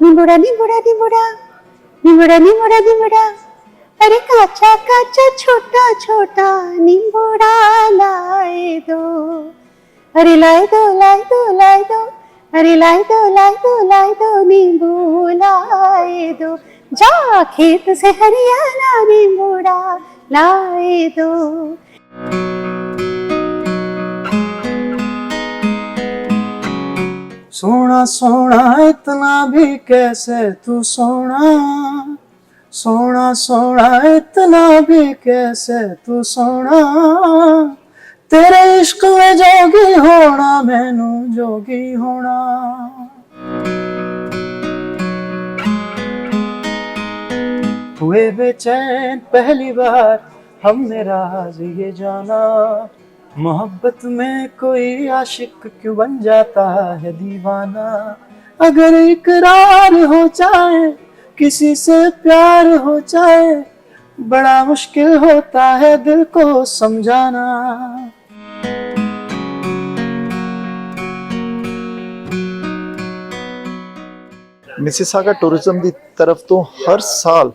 निबुड़ा निबुड़ा निबुड़ा निबुड़ा निबुड़ा निबुड़ा, अरे काचा काचा छोटा छोटा निबुड़ा लाए दो, अरे लाए दो लाए दो लाए दो, अरे लाए दो लाए दो लाए दो नींबू लाए दो, जा खेत से हरियाणा निबुड़ा लाए दो। सोना सोना इतना भी कैसे तू सोना, सोना सोना इतना भी कैसे तू सोना, तेरे इश्क में जोगी होना मैनू जोगी होना। हुए बेचैन पहली बार हमने राज ये जाना, मोहब्बत में कोई आशिक क्यों बन जाता है दीवाना। अगर इकरार हो जाए किसी से प्यार हो जाए, बड़ा मुश्किल होता है दिल को समझाना। ਮਿਸਿਸਾਗਾ ਟੂਰਿਜ਼ਮ ਦੀ ਤਰਫ ਤੋਂ ਹਰ ਸਾਲ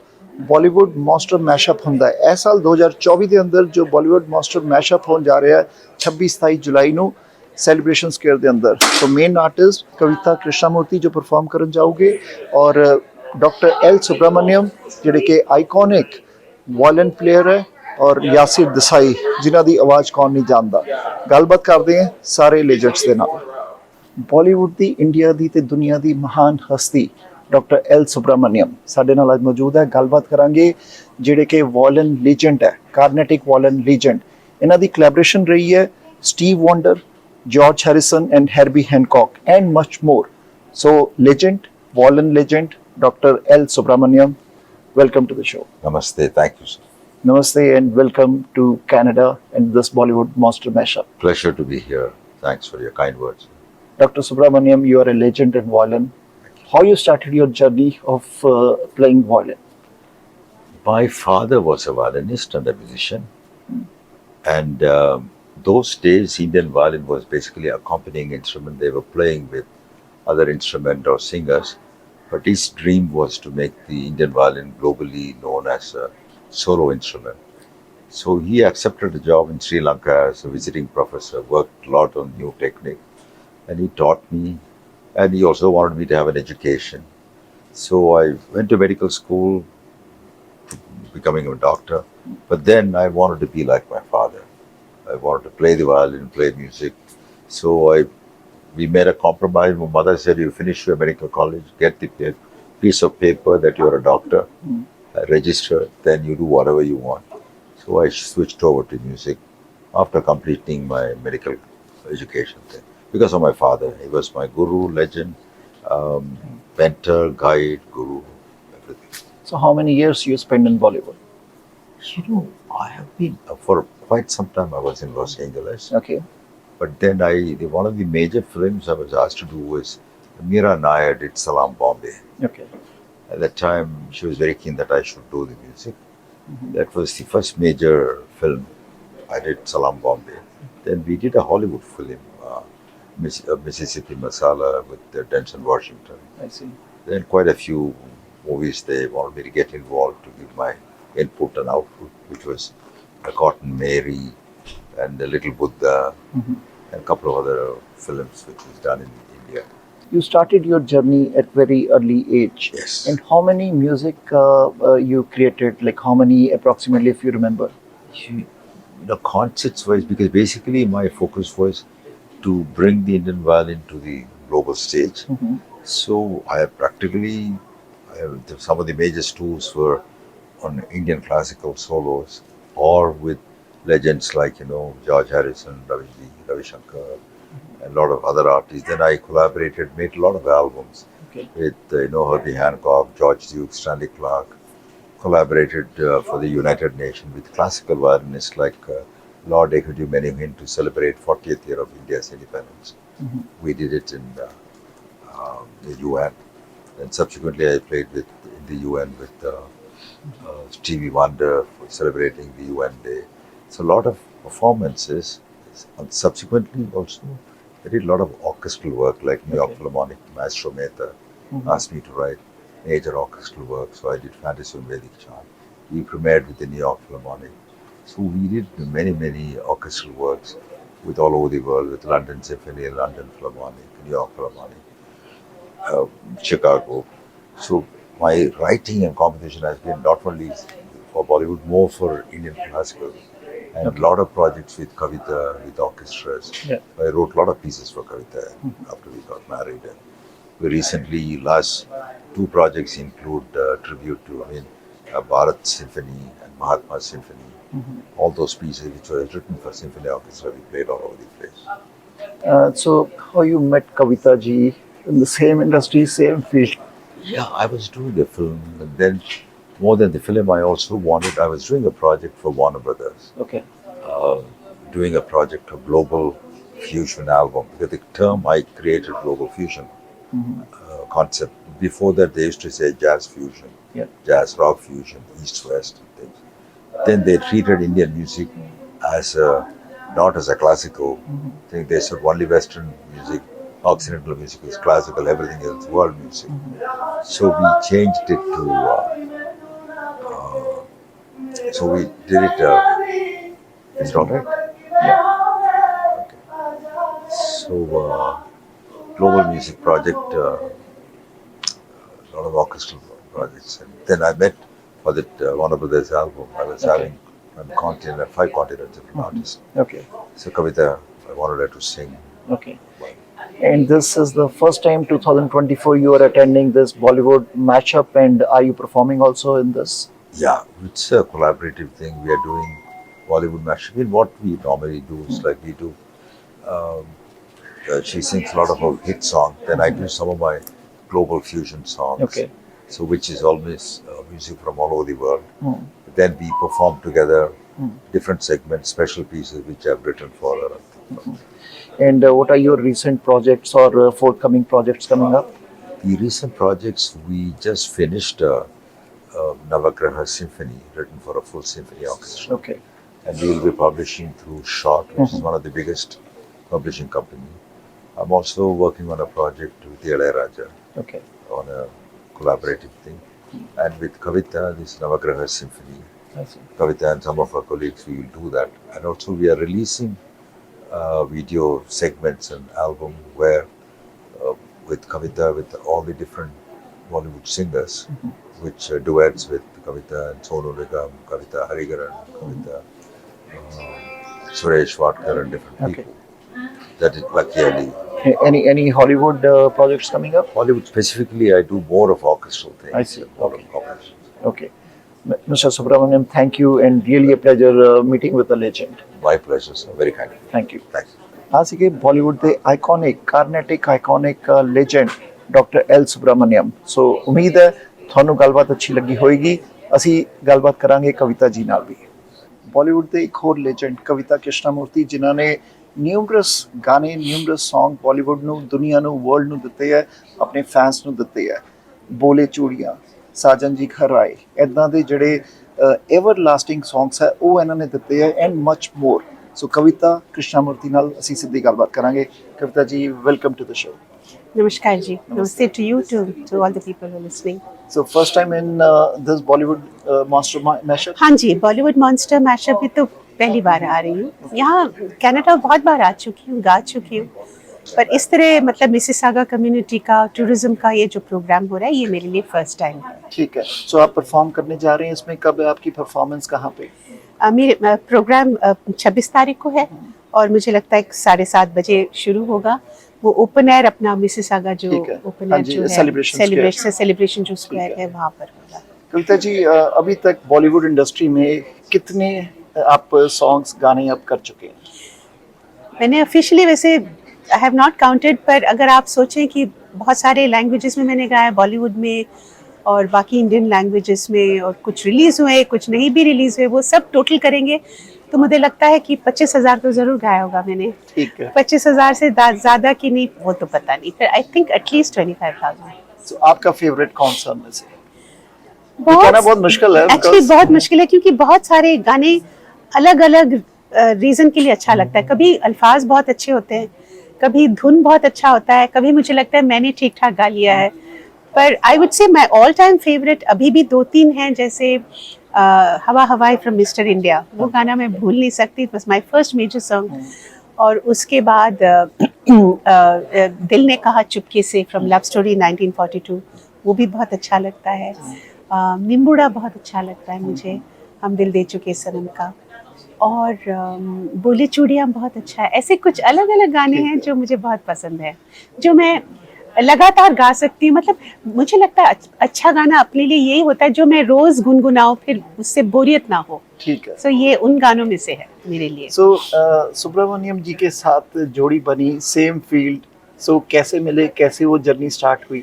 ਬਾਲੀਵੁੱਡ ਮਾਸਟਰ ਮੈਸ਼ਅਪ ਹੁੰਦਾ ਹੈ। ਇਹ ਸਾਲ 2024 ਦੇ ਅੰਦਰ ਜੋ ਬਾਲੀਵੁੱਡ ਮਾਸਟਰ ਮੈਸ਼ਅਪ ਹੋਣ ਜਾ ਰਿਹਾ ਹੈ 26-27 ਜੁਲਾਈ ਨੂੰ ਸੈਲੀਬ੍ਰੇਸ਼ਨ ਸਕੁਆਇਰ ਦੇ ਅੰਦਰ। ਸੋ ਮੇਨ ਆਰਟਿਸਟ ਕਵਿਤਾ ਕ੍ਰਿਸ਼ਨਾਮੂਰਤੀ ਜੋ ਪਰਫਾਰਮ ਕਰਨ ਜਾਓਗੇ, ਔਰ ਡਾਕਟਰ ਐਲ ਸੁਬਰਾਮਨਿਅਮ ਜਿਹੜੇ ਕਿ ਆਈਕੋਨਿਕ ਵਾਇਲਨ ਪਲੇਅਰ ਹੈ, ਔਰ ਯਾਸਿਰ ਦਸਾਈ ਜਿਨ੍ਹਾਂ ਦੀ ਆਵਾਜ਼ ਕੌਣ ਨਹੀਂ ਜਾਣਦਾ। ਗੱਲਬਾਤ ਕਰਦੇ ਹਾਂ ਸਾਰੇ ਲੈਜੈਂਡਸ ਦੇ ਨਾਲ। ਬਾਲੀਵੁੱਡ ਦੀ, ਇੰਡੀਆ ਦੀ ਤੇ ਦੁਨੀਆ ਦੀ ਮਹਾਨ ਹਸਤੀ ਡਾਕਟਰ ਐਲ ਸੁਬਰਾਮਨਿਅਮ ਸਾਡੇ ਨਾਲ ਅੱਜ ਮੌਜੂਦ ਹੈ। ਗੱਲਬਾਤ ਕਰਾਂਗੇ ਜਿਹੜੇ ਕਿ ਵਾਇਲਨ ਲੀਜੈਂਡ ਹੈ, ਕਾਰਨੈਟਿਕ ਵਾਇਲਨ ਲੀਜੈਂਡ। ਇਹਨਾਂ ਦੀ ਕੋਲੈਬੋਰੇਸ਼ਨ ਰਹੀ ਹੈ Steve Wonder, George Harrison and Herbie Hancock and much more. So legend, violin legend, Dr. L. Subramaniam, welcome to the show. Namaste, thank you, sir. Namaste and welcome to Canada and this Bollywood Master Mashup. Pleasure to be here. Thanks for your kind words. Dr. Subramaniam, you are a legend in violin. How you started your journey of playing violin? My father was a violinist and a musician. And those days, Indian violin was basically accompanying instrument. They were playing with other instrument or singers. But his dream was to make the Indian violin globally known as a solo instrument. So he accepted a job in Sri Lanka as a visiting professor, worked a lot on new technique. And he taught me. And he also wanted me to have an education. So I went to medical school, becoming a doctor. But then I wanted to be like my father. I wanted to play the violin, play music. So we made a compromise. My mother said, you finish your medical college, get the piece of paper that you're a doctor, register, then you do whatever you want. So I switched over to music after completing my medical education thing. Because of my father. He was my guru, legend, mentor, guide, guru, everything. So how many years you spent in Bollywood? You know, I have been, for quite some time I was in Los Angeles. Okay. But then one of the major films I was asked to do was Meera Nair did Salam Bombay. Okay. At that time, she was very keen that I should do the music. That was the first major film. I did Salam Bombay. Then we did a Hollywood film, Mississippi Masala with Denzel Washington. I see. Then quite a few movies they wanted me to get involved to give my input and output, which was A Cotton Mary and The Little Buddha and a couple of other films which was done in India. You started your journey at very early age. Yes. And how many music you created? Like how many approximately, if you remember? Concerts wise, because basically my focus was to bring the Indian violin to the global stage. So I practically, some of the major tours were on Indian classical solos or with legends like, George Harrison, Ravi Shankar, and a lot of other artists. Then I collaborated, made a lot of albums with, Herbie Hancock, George Duke, Stanley Clarke. Collaborated for the United Nations with classical violinists like Lord Ekhudu Menuhin to celebrate 40th year of India's independence. We did it in the UN. And subsequently I played in the UN with Stevie Wonder for celebrating the UN Day. So a lot of performances. And subsequently also I did a lot of orchestral work like New York Philharmonic, Maestro Mehta, asked me to write major orchestral work. So I did Fantasy on Vedic Chant. We premiered with the New York Philharmonic. So we did many orchestral works with all over the world, with London Symphony, London Philharmonic, New York Philharmonic, Chicago. So my writing and composition has been not only for Bollywood, more for Indian classical, and a lot of projects with Kavita, with orchestras. Yeah. I wrote a lot of pieces for Kavita after we got married. And we recently, last two projects include tribute to, Bharat Symphony and Mahatma Symphony. All those pieces which were written for symphony orchestra, we played all over the place. So how you met Kavita ji in the same industry, same field? Yeah, I was doing a film, and then more than the film, I was doing a project for Warner Brothers, Okay. doing a project of global fusion album. Because the term I created, global fusion concept. Before that, they used to say jazz fusion, Yeah. jazz rock fusion, east-west and things. Then they treated Indian music as not as a classical thing. They said only Western music, Occidental music is classical, everything else world music. So we changed it to. So we did it. Is it all right? Yeah. Okay. So global music project, a lot of orchestral projects, and then I met for that Warner Brothers album. I was having from continent, 5 continents, different artists. Okay. So Kavita, I wanted her to sing. Okay. And this is the first time 2024 you are attending this Bollywood mashup, and are you performing also in this? Yeah, it's a collaborative thing. We are doing Bollywood mashup. What we normally do is like we do. She sings a lot of her hit songs. Then I do some of my global fusion songs. Okay. So which is always music from all over the world. Then we perform together different segments, special pieces which I've written for her. And what are your recent projects or forthcoming projects coming up? The recent projects, we just finished Navagraha Symphony, written for a full symphony orchestra. Okay. And we will be publishing through Short, which is one of the biggest publishing company. I'm also working on a project with the Ilayaraja Okay. on a collaborative thing. And with Kavita, this Navagraha Symphony, I see. Kavita and some of our colleagues, we will do that. And also we are releasing video segments and album where with Kavita, with all the different Bollywood singers, which duets with Kavita and Sonu Nigam, Kavita Hariharan, Kavita Suresh Vatkar and different Okay. people. That is Lucky Ali. Any Hollywood projects coming up? Hollywood specifically, I do more of orchestral things. I see. and more Okay. of compositions. Okay. Mr. Subramaniam, thank you, and really a pleasure meeting with a legend. My pleasure, sir. Very kind of you. Thank you. Thanks. ਆ ਸੀਗੇ ਬਾਲੀਵੁੱਡ ਦੇ iconic Carnatic iconic legend doctor L Subramaniam. So ਉਮੀਦ ਹੈ ਤੁਹਾਨੂੰ ਗੱਲਬਾਤ ਅੱਛੀ ਲੱਗੀ ਹੋਏਗੀ। ਅਸੀਂ ਗੱਲਬਾਤ ਕਰਾਂਗੇ ਕਵਿਤਾ ਜੀ ਨਾਲ ਵੀ। ਬਾਲੀਵੁੱਡ ਦੇ ਇੱਕ ਹੋਰ ਲੈਜੈਂਡ ਕਵਿਤਾ ਕ੍ਰਿਸ਼ਨਾਮੂਰਤੀ, ਜਿਨ੍ਹਾਂ ਨੇ ਨਿਊਮਰਸ ਗਾਣੇ, ਨਿਊਮਰਸ ਸੌਂਗ ਬਾਲੀਵੁੱਡ ਨੂੰ, ਦੁਨੀਆ ਨੂੰ, ਵਰਲਡ ਨੂੰ ਦਿੱਤੇ ਹੈ, ਆਪਣੇ ਫੈਨਸ ਨੂੰ ਦਿੱਤੇ ਹੈ। ਬੋਲੇ ਚੂੜੀਆਂ, ਸਾਜਨ ਜੀ ਘਰ ਆਏ, ਇੱਦਾਂ ਦੇ ਜਿਹੜੇ ਐਵਰ ਲਾਸਟਿੰਗ ਸੌਂਗਸ ਹੈ ਉਹ ਇਹਨਾਂ ਨੇ ਦਿੱਤੇ ਹੈ, and much more. So Kavita Krishnamurthy ਨਾਲ ਅਸੀਂ ਸਿੱਧੀ ਗੱਲਬਾਤ ਕਰਾਂਗੇ। Kavita ji, welcome to the show. Namaskar ji. Namaste to you too, to all the people who are listening. So first time in this Bollywood monster mashup? हाँ जी, बॉलीवुड मॉन्स्टर मैशअप में तो पहली बार आ रही हूँ। यहाँ कनाडा बहुत बार आ चुकी हूँ, गा चुकी हूँ, पर इस तरह मतलब मिसिसागा कम्युनिटी का, टूरिज्म का ये जो प्रोग्राम हो रहा है, ये मेरे लिए फर्स्ट टाइम है। ठीक है। सो आप परफॉर्म करने जा रहे हैं, इसमें कब है आपकी परफॉर्मेंस, कहाँ पे? मेरे प्रोग्राम 26 तारीख को है और मुझे लगता है 7:30 बजे शुरू होगा। वो ओपन एयर अपना मिसिसागा जो ठीक है। ओपन हाँ एयर जी, जो है सेलिब्रेशन जो स्क्वायर है। है वहाँ पर होगा। कविता जी, अभी तक बॉलीवुड इंडस्ट्री में कितने आप सॉन्ग्स गाने आप कर चुके हैं? मैंने ऑफिशियली वैसे आई हैव नॉट काउंटेड, पर अगर आप सोचें कि बहुत सारे लैंग्वेजेस में मैंने गाया बॉलीवुड में और बाकी इंडियन लैंग्वेजेस में, और कुछ रिलीज हुए, कुछ नहीं भी रिलीज हुए, वो सब टोटल करेंगे तो मुझे लगता है कि 25,000 तो जरूर गाया होगा मैंने। ठीक है। 25,000 से ज्यादा की नहीं, वो तो पता नहीं, पर आई थिंक एटलीस्ट 25,000। सो आपका फेवरेट कौन सा में से? ये कहना बहुत मुश्किल है। एक्चुअली बहुत मुश्किल है, क्योंकि बहुत सारे गाने अलग अलग रीजन के लिए अच्छा लगता है। कभी अल्फाज बहुत अच्छे होते हैं, कभी धुन बहुत अच्छा होता है, कभी मुझे लगता है मैंने ठीक ठाक गा लिया है, पर I would say my all time favourite अभी भी 2-3 हैं, जैसे हवा हवाई फ्रॉम मिस्टर इंडिया, वो गाना मैं भूल नहीं सकती, it was my first major song. और उसके बाद दिल ने कहा चुपके से फ्रॉम लव स्टोरी 1942, वो भी बहुत अच्छा लगता है। निम्बुड़ा बहुत अच्छा लगता है मुझे, हम दिल दे चुके सनम का। और बोले चूड़ियाँ बहुत अच्छा है। ऐसे कुछ अलग अलग गाने हैं जो मुझे बहुत पसंद है, जो मैं लगातार गा सकती हूँ। मतलब मुझे लगता है अच्छा गाना अपने लिए यही होता है जो मैं रोज गुनगुनाऊं, फिर उससे बोरियत ना हो। ठीक है। सो ये उन गानों में से है मेरे लिए। सो सुब्रमण्यम जी के साथ जोड़ी बनी, सेम फील्ड, सो कैसे मिले, कैसे वो जर्नी स्टार्ट हुई?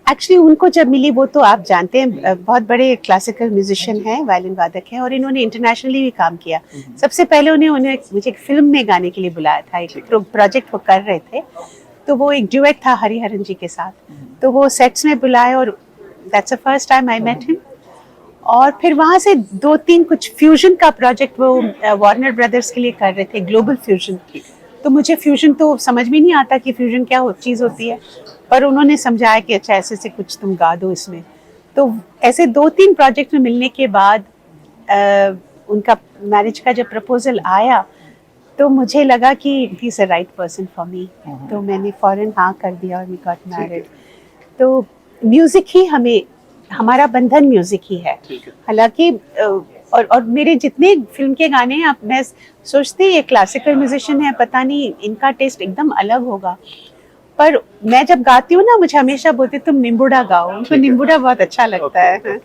एक्चुअली उनको जब मिली, वो तो आप जानते हैं बहुत बड़े क्लासिकल म्यूजिशियन हैं, वायलिन वादक हैं, और इन्होंने इंटरनेशनली भी काम किया। सबसे पहले उन्हें मुझे एक फिल्म में गाने के लिए बुलाया था, एक प्रोजेक्ट वो कर रहे थे, तो वो एक ड्यूएट था हरिहरन जी के साथ, तो वो सेट्स में बुलाए और that's the first time I met him. और फिर वहाँ से 2-3 कुछ फ्यूजन का प्रोजेक्ट वो वार्नर ब्रदर्स के लिए कर रहे थे, ग्लोबल फ्यूजन। तो मुझे फ्यूजन तो समझ भी नहीं आता कि फ्यूजन क्या चीज़ होती है, पर उन्होंने समझाया कि अच्छा ऐसे से कुछ तुम गा दो इसमें। तो ऐसे 2-3 प्रोजेक्ट में मिलने के बाद उनका मैरिज का जब प्रपोजल आया, तो मुझे लगा कि he is the right person for me, तो मैंने फौरन हाँ कर दिया और वी गॉट मैरिड। तो म्यूजिक ही हमारा बंधन म्यूजिक ही है। हालांकि और मेरे जितने फिल्म के गाने हैं, मैं सोचती ये क्लासिकल म्यूजिशियन है, पता नहीं इनका टेस्ट एकदम अलग होगा, पर मैं जब गाती हूँ ना, मुझे हमेशा बोलते तुम निम्बुड़ा गाओ, उनको निम्बुड़ा बहुत अच्छा लगता है।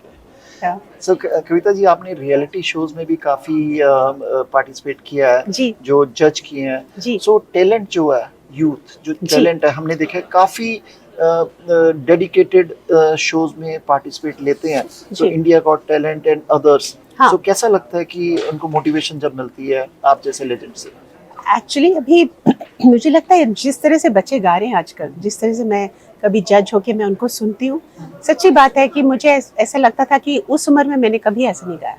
सो कविता जी, आपने रियलिटी शोज में भी काफी पार्टिसिपेट किया है जी, जो जज किए हैं जी। सो टैलेंट जो है, यूथ जो टैलेंट है, हमने देखा है काफी डेडिकेटेड शोज में पार्टिसिपेट लेते हैं, so India got talent and others. So कैसा लगता है कि उनको मोटिवेशन जब मिलती है आप जैसे लेजेंड से? एक्चुअली अभी मुझे लगता है जिस तरह से बच्चे गा रहे हैं आजकल, जिस तरह से मैं कभी जज होके मैं उनको सुनती हूँ, सच्ची बात है कि मुझे ऐसा लगता था कि उस उम्र में मैंने कभी ऐसा नहीं गाया।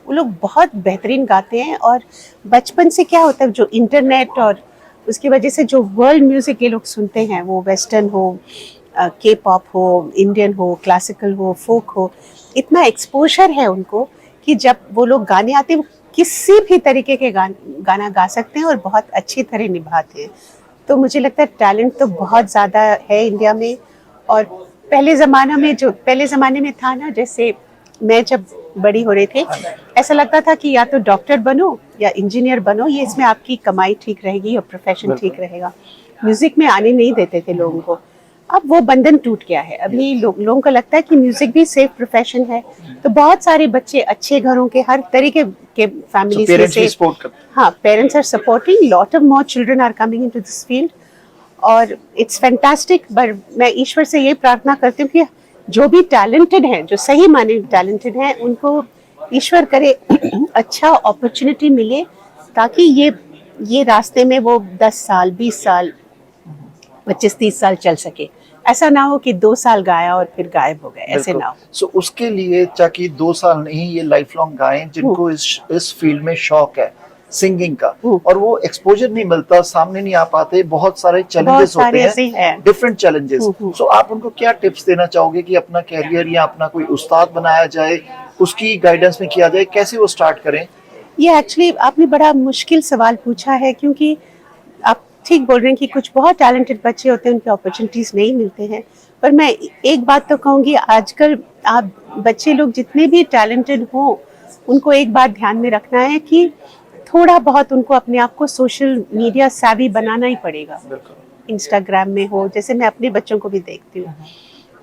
वो लोग बहुत बेहतरीन गाते हैं, और बचपन से क्या होता है, जो इंटरनेट और उसकी वजह से जो वर्ल्ड म्यूजिक ये लोग सुनते हैं, वो वेस्टर्न हो, के पॉप हो, इंडियन हो, क्लासिकल हो, फोक हो, इतना एक्सपोजर है उनको कि जब वो लोग गाने आते हैं, वो किसी भी तरीके के गाना गा सकते हैं और बहुत अच्छी तरह निभाते हैं। तो मुझे लगता है टैलेंट तो बहुत ज़्यादा है इंडिया में। और पहले ज़माने में था ना, जैसे मैं जब बड़ी हो रही थी, ऐसा लगता था कि या तो डॉक्टर बनो या इंजीनियर बनो, ये इसमें आपकी कमाई ठीक रहेगी और प्रोफेशन ठीक रहेगा। म्यूजिक में आने नहीं देते थे लोगों को। अब वो बंधन टूट गया है। अभी लोगों को लगता है कि म्यूजिक भी सेफ प्रोफेशन है, तो बहुत सारे बच्चे अच्छे घरों के, हर तरीके के फैमिली से, हाँ, parents are supporting, lot of more children are coming into this field, और इट्स फैंटास्टिक। पर मैं ईश्वर से ये प्रार्थना करती हूँ कि जो भी टैलेंटेड हैं, जो सही माने टैलेंटेड हैं, उनको ईश्वर करे अच्छा अपॉर्चुनिटी मिले, ताकि ये रास्ते में वो 10 साल, 20 साल, 25-30 साल चल सके। ऐसा ना हो कि 2 साल गाया और फिर गायब हो गए, ऐसे ना हो। सो उसके लिए ताकि 2 साल नहीं, ये लाइफ लॉन्ग गाएं, जिनको इस फील्ड में शौक है सिंगिंग का, और वो एक्सपोजर नहीं मिलता, सामने नहीं आ पाते, बहुत सारे चैलेंजेस होते हैं, डिफरेंट चैलेंजेस। सो आप उनको क्या टिप्स देना चाहोगे कि अपना कैरियर या अपना कोई उस्ताद बनाया जाए, उसकी गाइडेंस में किया जाए, कैसे वो स्टार्ट करें? ये एक्चुअली आपने बड़ा मुश्किल सवाल पूछा है, क्योंकि आप ठीक बोल रहे हैं कि कुछ बहुत टैलेंटेड बच्चे होते हैं, उनके अपॉर्चुनिटीज नहीं मिलते हैं। पर मैं एक बात तो कहूँगी, आजकल आप बच्चे लोग जितने भी टैलेंटेड हों, उनको एक बात ध्यान में रखना है कि थोड़ा बहुत उनको अपने आप को सोशल मीडिया savvy बनाना ही पड़ेगा। इंस्टाग्राम में हो, जैसे मैं अपने बच्चों को भी देखती हूँ,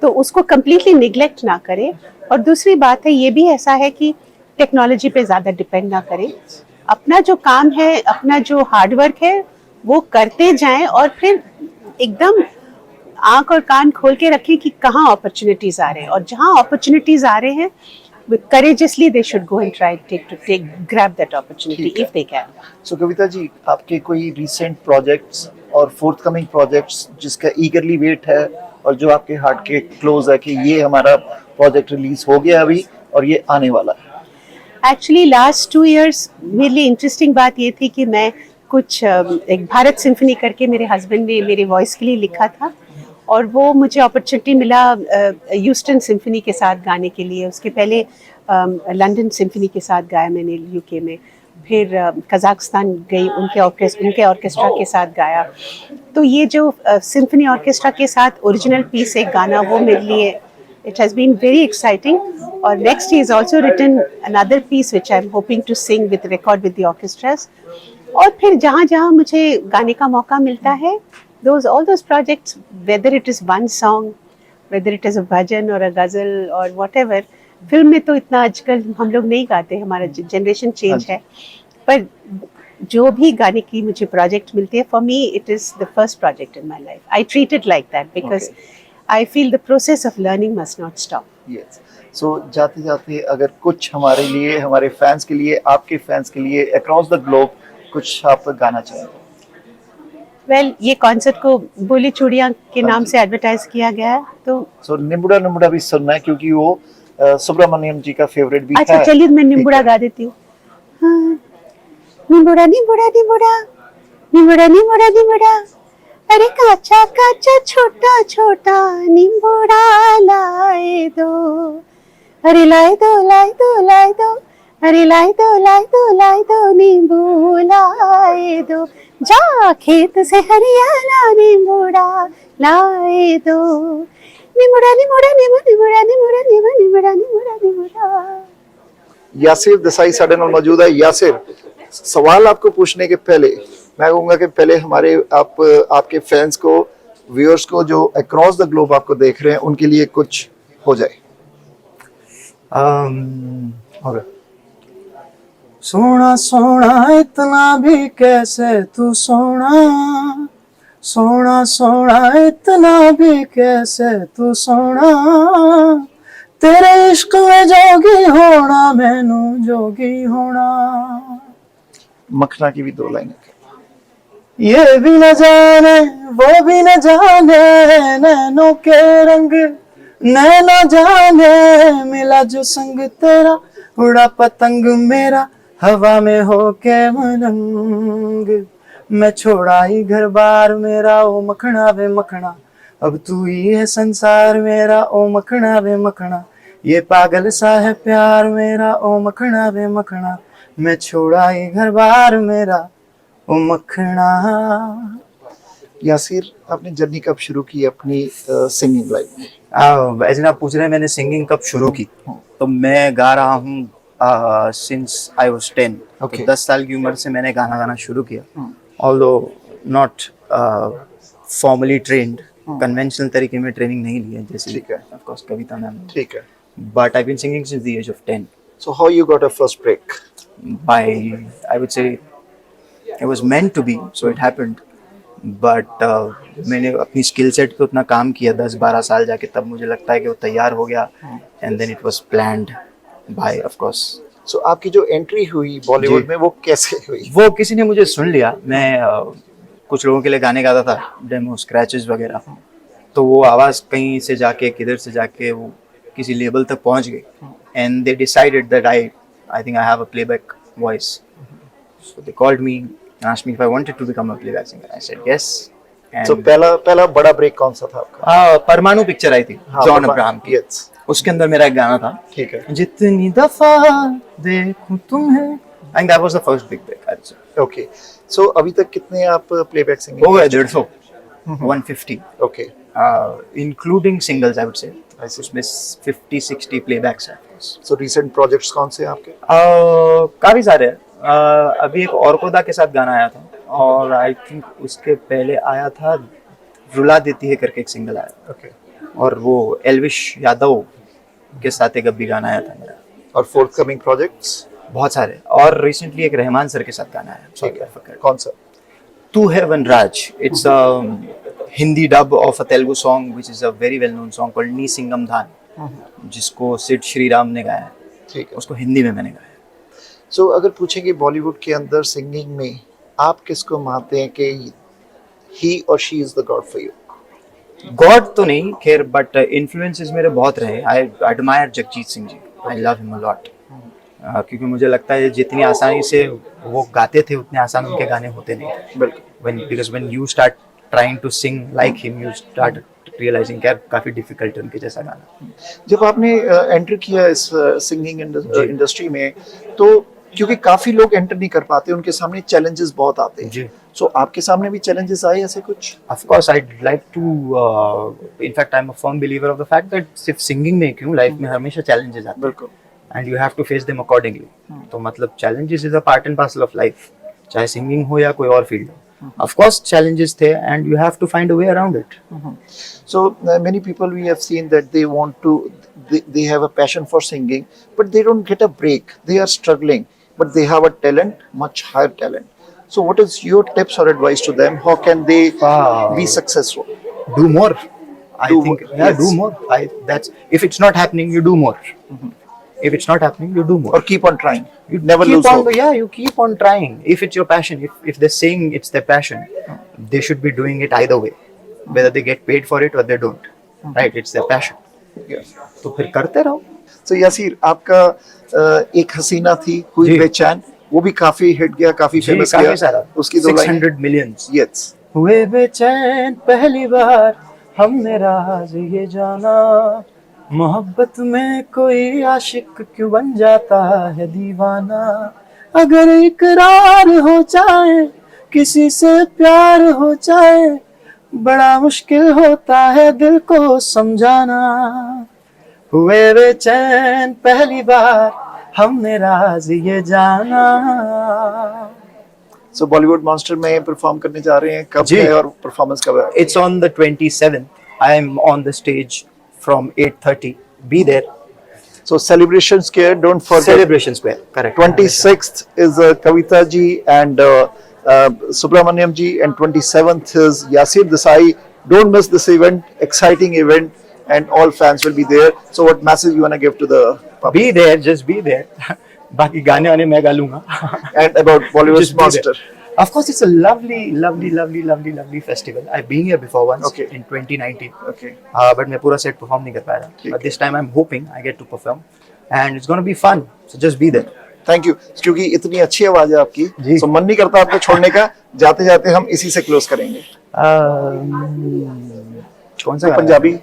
तो उसको कम्प्लीटली निगलेक्ट ना करें। और दूसरी बात है, ये भी ऐसा है कि टेक्नोलॉजी पे ज़्यादा डिपेंड ना करें। अपना जो काम है, अपना जो हार्डवर्क है, वो करते जाएं, और फिर एकदम आंख और कान खोल के रखें कि कहाँ अपॉर्चुनिटीज आ रहे हैं, और जहाँ अपॉर्चुनिटीज आ रहे हैं, courageously they should go and try to grab that opportunity if they can. So Kavita ji, आपके कोई recent projects और forthcoming projects जिसका eagerly wait है और जो आपके हार्ट के क्लोज है कि ये हमारा प्रोजेक्ट रिलीज हो गया अभी और ये आने वाला है? एक्चुअली लास्ट 2 years मेरे लिए इंटरेस्टिंग बात ये थी कि मैं कुछ एक भारत सिम्फनी करके मेरे हस्बैंड ने मेरे वॉइस के लिए लिखा था, और वो मुझे अपॉर्चुनिटी मिला ह्यूस्टन सिम्फनी के साथ गाने के लिए। उसके पहले लंदन सिम्फनी के साथ गाया मैंने यूके में, फिर कजाकिस्तान गई, उनके ऑर्केस्ट्रा के साथ गाया। तो ये जो सिम्फनी ऑर्केस्ट्रा के साथ ओरिजिनल पीस एक गाना, वो मेरे लिए it has been very exciting. और next he is also written another piece which I am hoping to sing with record with the orchestras. और फिर जहाँ जहाँ मुझे गाने का मौका मिलता है, all those projects, whether it is one song, whether it is a bhajan or a ghazal or whatever, film में तो इतना आजकल हम लोग नहीं गाते, हमारा जनरेशन चेंज है, पर जो भी गाने की मुझे प्रोजेक्ट मिलती है, for me it is the first project in my life. I treat it like that because I feel the process of learning must not stop. Yes, so जाते जाते अगर कुछ हमारे लिए, हमारे फैंस के लिए, आपके फैंस के लिए अक्रॉस द ग्लोब कुछ आप गाना चाहें? वेल, ये कॉन्सर्ट को बोली चूड़ियाँ के नाम से एडवर्टाइज किया गया है, तो सो निम्बुड़ा निम्बुड़ा भी सुनना है क्योंकि वो सुब्रमण्यम जी का फेवरेट भी अच्छा है। चलिए मैं निम्बुड़ा गा देती हूँ। हाँ, निम्बुड़ा निम्बुड़ा निम्बुड़ा निम्बुड़ा निम्बुड़ा निम्बुड़ा, अरे काचा काचा छोटा छोटा निम्बुड़ा लाए दो, अरे लाए दो लाए दो लाए दो, अरे लाए दो लाए दो लाए दो नींबू लाए दो, जा खेत से हरियाला निम्बुड़ा लाए दो, निम्बुड़ा निम्बुड़ा निम्बुड़ा निम्बुड़ा निम्बुड़ा निम्बुड़ा निम्बुड़ा निम्बुड़ा। यासिर देसाई साडे नाल मौजूद है। यासिर, सवाल आपको पूछने के पहले मैं कहूँगा कि पहले हमारे आपके फैंस को, व्यूअर्स को जो अक्रॉस द ग्लोब आपको देख रहे हैं, उनके लिए कुछ हो जाए। ओके। सोना सोना इतना भी कैसे तू सोना, सोना सोना इतना भी कैसे तू सोना, तेरे इश्क में जोगी होना मैनू जोगी होना। मखना की भी 2 लाइनें। ये भी न जाने वो भी न जाने, नैनों के रंग नैना जाने, मिला जो संग तेरा उड़ा पतंग मेरा, हवा में होके मलंग, मैं छोड़ा ही घर बार मेरा, ओ मखना वे मखना, अब तू ही है संसार मेरा, ओ मखना वे मखना, ये पागल सा है प्यार मेरा, ओ मखना वे मखना, मैं छोड़ा ही घर बार मेरा, ओ मखना। यासिर, आपने जर्नी कब शुरू की अपनी सिंगिंग लाइफ में? वैसे आप पूछ रहे हैं मैंने सिंगिंग कब शुरू की, तो मैं गा रहा हूँ सिंस आई वाज 10। Okay. 10 साल की उम्र से मैंने गाना गाना शुरू किया, although not formally trained, conventional तरीके में ट्रेनिंग नहीं ली है जैसे ठीक है। ऑफ कोर्स कविता मैम, ठीक है। But I been singing since the age of 10। So how you got a first break? By, I would say it was meant to be, so it happened, but मैंने अपनी skill set पे उतना काम किया 10-12 साल जाके, तब मुझे लगता है कि वो तैयार हो गया, and then it was planned by, of course. सो आपकी जो एंट्री हुई बॉलीवुड में वो कैसे हुई? वो किसी ने मुझे सुन लिया, मैं कुछ लोगों के लिए गाने गाता था, डेमो स्क्रैचेस वगैरह, तो वो आवाज़ कहीं से जाके किधर से जाके वो किसी लेवल तक पहुंच गई, and they decided that I think I have a playback voice. So they called me and asked me if I wanted to become a playback singer. I said yes. And तो पहला बड़ा break कौन सा था आपका? परमाणु picture आई थी John Abraham की, Yes. उसके अंदर मेरा एक गाना था, ठीक है। जितनी दफा देखूं तुम्हें, I think that was the first big break, I'd say. Okay, so अभी तक कितने आप प्लेबैक सिंगिंग? हो गए 150, 150, okay, including singles, I would say. I see. उसमें 50-60 playbacks हैं. सो रीसेंट प्रोजेक्ट्स कौन से हैं आपके? काफी सारे हैं. अभी एक औरकोदा के साथ गाना आया था, और आई थिंक उसके पहले आया था रुला देती है करके एक सिंगल आया, ओके, और वो एल्विश यादव के साथ एक अभी गाना आया था मेरा. और फोर्थ कमिंग प्रोजेक्ट्स? बहुत सारे, और रिसेंटली एक रहमान सर के साथ गाना आया. ठीक है, कौन सा? तू है Vanraj. It's a Hindi dub of a Telugu song which is a very well known song called Nee Singam Dhan, जिसको सिड श्रीराम ने गाया है. ठीक है. उसको हिंदी में मैंने गाया. सो अगर पूछेंगे बॉलीवुड के अंदर सिंगिंग में आप किसको मानते हैं कि ही और she is the god for you? God तो नहीं खैर, बट इन्फ्लुएंसेस मेरे बहुत रहे. I admire Jagjit Singh ji. I love him a lot, क्योंकि मुझे लगता है जितनी आसानी से वो गाते थे उतने आसान उनके गाने होते नहीं. बिल्कुल. because when you start trying to sing like him, you start realizing कि यार काफी difficult है उनके जैसा गाना. जब आपने एंटर किया इस सिंगिंग इंडस्ट्री में, तो क्योंकि काफी लोग एंटर नहीं कर पाते, उनके सामने चैलेंजेस बहुत आते हैं. जी. सो आपके सामने भी चैलेंजेस आए ऐसे कुछ? Of course, I'd like to. In fact, I'm a firm believer of the fact that सिर्फ singing में क्यों life में हमेशा challenges आते हैं. बिल्कुल. And you have to face them accordingly. तो मतलब challenges is a part and parcel of life. चाहे singing हो या कोई और field हो. Of course, challenges थे, and you have to find a way around it. So many people we have seen that they want to, they have a passion for singing, but they don't get a break. They are struggling, but they have a talent, much higher talent. So what is your tips or advice to them? How can they be successful? Do more. I Do think more, yeah, yes. do more. That's if it's not happening, you do more. If it's not happening, you do more. Or keep on trying. You Never keep lose on, hope. yeah, you keep on trying. If it's your passion, if they're saying it's their passion, they should be doing it either way, whether they get paid for it or they don't. Right? It's their passion. Yes. तो फिर करते रहो. So Yasir, आपका एक हसीना थी हुई जी. बेचैन, वो भी काफी हिट गया, काफी जी, फेमस काफी गया. सारा. उसकी दो लाइन. 600 millions. Yes. हुए बेचैन पहली बार हमने राज ये जाना, मोहब्बत में कोई आशिक क्यों बन जाता है दीवाना. अगर इकरार हो जाए, किसी से प्यार हो जाए, बड़ा मुश्किल होता है दिल को समझाना. हुए बेचैन पहली बार हमने राज ये जाना. So बॉलीवुड मॉन्स्टर में परफॉर्म करने जा रहे हैं, कब जी. है और परफॉर्मेंस कब है? It's on the 27th. I am on the stage from 8:30. Be there. So celebrations care, don't forget. Celebration Square. Correct. 26th is Kavita ji and Subramaniam ji, and 27th is Yasir Desai. Don't miss this event, exciting event, and all fans will be there. So what message you want to give to the public? Be there. Just be there. बाकी गाने वाने मैं गा लूँगा. And about Bollywood Just be Monster. there. Of course, it's a lovely festival. I've been here before once Okay. in 2019. Okay. But मैं पूरा set perform नहीं कर पाया था. ठीक But this time I'm hoping I get to perform, and it's gonna be fun. So just be there. Thank you. क्योंकि इतनी अच्छी आवाज है आपकी, जी. तो मन नहीं करता आपको छोड़ने का. जाते जाते हम इसी से क्लोज करेंगे. कौन सा पंजाबी.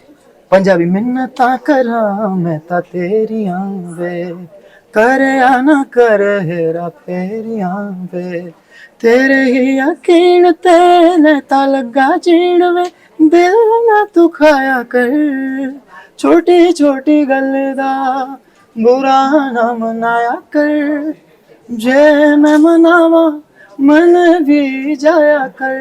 पंजाबी मिन्नता करा मैं ता तेरियां वे, करे आना कर हेरा फेरियां वे, तेरे ही यकीन ते ता लगा जीण वे, दिल ना तू खाया कर, छोटी छोटी गल दा बुरा ना मनाया कर, जे मैं मनावा मन भी जाया कर.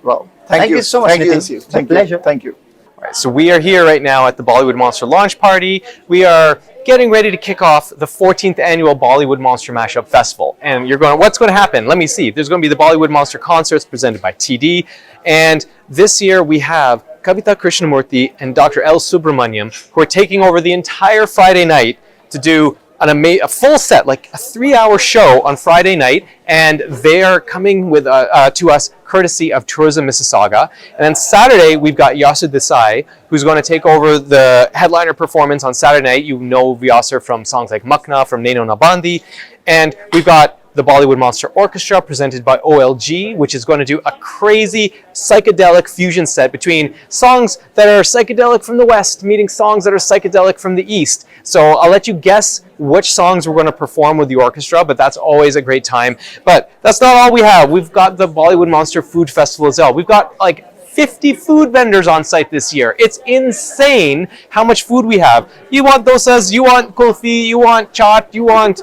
Wow. Thank you so much, Thank you, Nitin. Yasir. It's a Thank you. pleasure. Thank you. Right, so we are here right now at the Bollywood Monster launch party. We are getting ready to kick off the 14th annual Bollywood Monster Mashup Festival. And you're going, what's going to happen? Let me see. There's going to be the Bollywood Monster concerts presented by TD. And this year we have Kavita Krishnamurthy and Dr. L. Subramaniam, who are taking over the entire Friday night to do a full set, like a 3-hour show on Friday night, and they are coming with to us courtesy of Tourism Mississauga. And then Saturday, we've got Yasir Desai, who's going to take over the headliner performance on Saturday night. You know Yasir from songs like Makna, from Naino Nabandi. And we've got the Bollywood Monster Orchestra presented by OLG, which is going to do a crazy psychedelic fusion set between songs that are psychedelic from the West meeting songs that are psychedelic from the East. So I'll let you guess which songs we're going to perform with the orchestra, but that's always a great time. But that's not all we have. We've got the Bollywood Monster Food Festival as well. We've got like 50 food vendors on site this year. It's insane how much food we have. You want dosas, you want kulfi, you want chaat, you want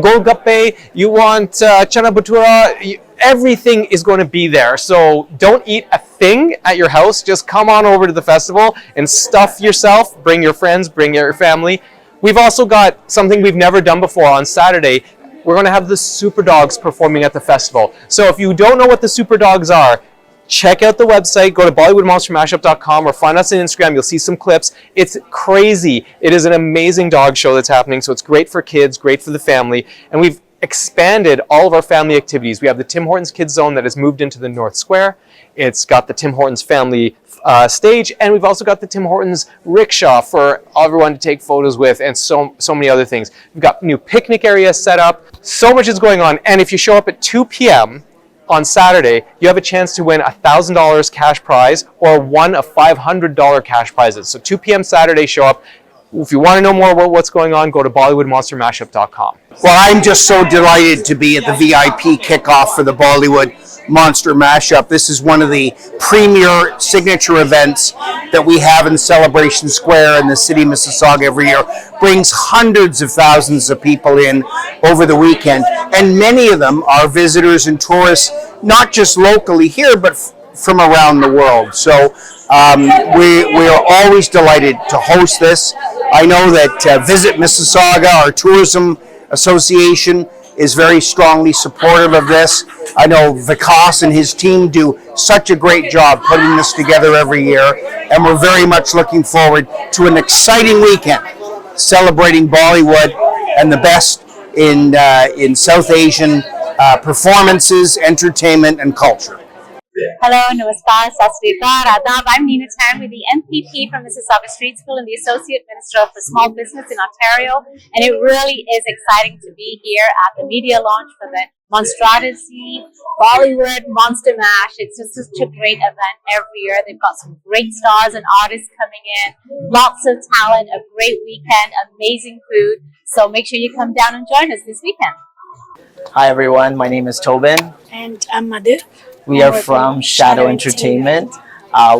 golgappe, you want chana bhatura. Everything is going to be there. So don't eat a thing at your house. Just come on over to the festival and stuff yourself. Bring your friends, bring your family. We've also got something we've never done before on Saturday. We're going to have the Super Dogs performing at the festival. So if you don't know what the Super Dogs are, check out the website, go to BollywoodMonsterMashup.com or find us on Instagram. You'll see some clips. It's crazy. It is an amazing dog show that's happening. So it's great for kids, great for the family. And we've expanded all of our family activities. We have the Tim Hortons Kids Zone that has moved into the North Square. It's got the Tim Hortons family stage, and we've also got the Tim Hortons rickshaw for everyone to take photos with, and so many other things. We've got new picnic areas set up. So much is going on, and if you show up at 2 p.m., on Saturday, you have a chance to win $1,000 cash prize or one of $500 cash prizes. So 2 p.m. Saturday, show up. If you want to know more about what's going on, go to BollywoodMonsterMashup.com. Well, I'm just so delighted to be at the VIP kickoff for the Bollywood Monster Mashup. This is one of the premier signature events that we have in Celebration Square in the city of Mississauga every year. Brings hundreds of thousands of people in over the weekend, and many of them are visitors and tourists, not just locally here, but from around the world. So we are always delighted to host this. I know that Visit Mississauga, our tourism association, is very strongly supportive of this. I know Vikas and his team do such a great job putting this together every year, and we're very much looking forward to an exciting weekend celebrating Bollywood and the best in South Asian performances, entertainment, and culture. Hello, Namaskar, Sat Sri Akal, Adab. I'm Nina Chan with the MPP from Mississauga Streetsville and the Associate Minister for Small Business in Ontario. And it really is exciting to be here at the media launch for the Monstrosity Bollywood Monster Mash. It's just such a great event every year. They've got some great stars and artists coming in, lots of talent, a great weekend, amazing food. So make sure you come down and join us this weekend. Hi everyone, my name is Tobin. And I'm Madhu. We are from Shadow Entertainment.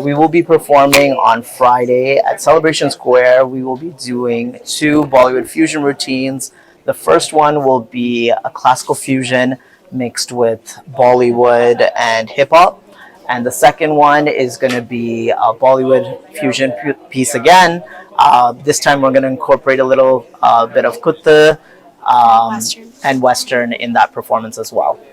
We will be performing on Friday at Celebration Square. We will be doing 2 Bollywood fusion routines. The first one will be a classical fusion mixed with Bollywood and hip hop. And the second one is going to be a Bollywood fusion piece again. This time we're going to incorporate a little bit of Kutta and Western in that performance as well.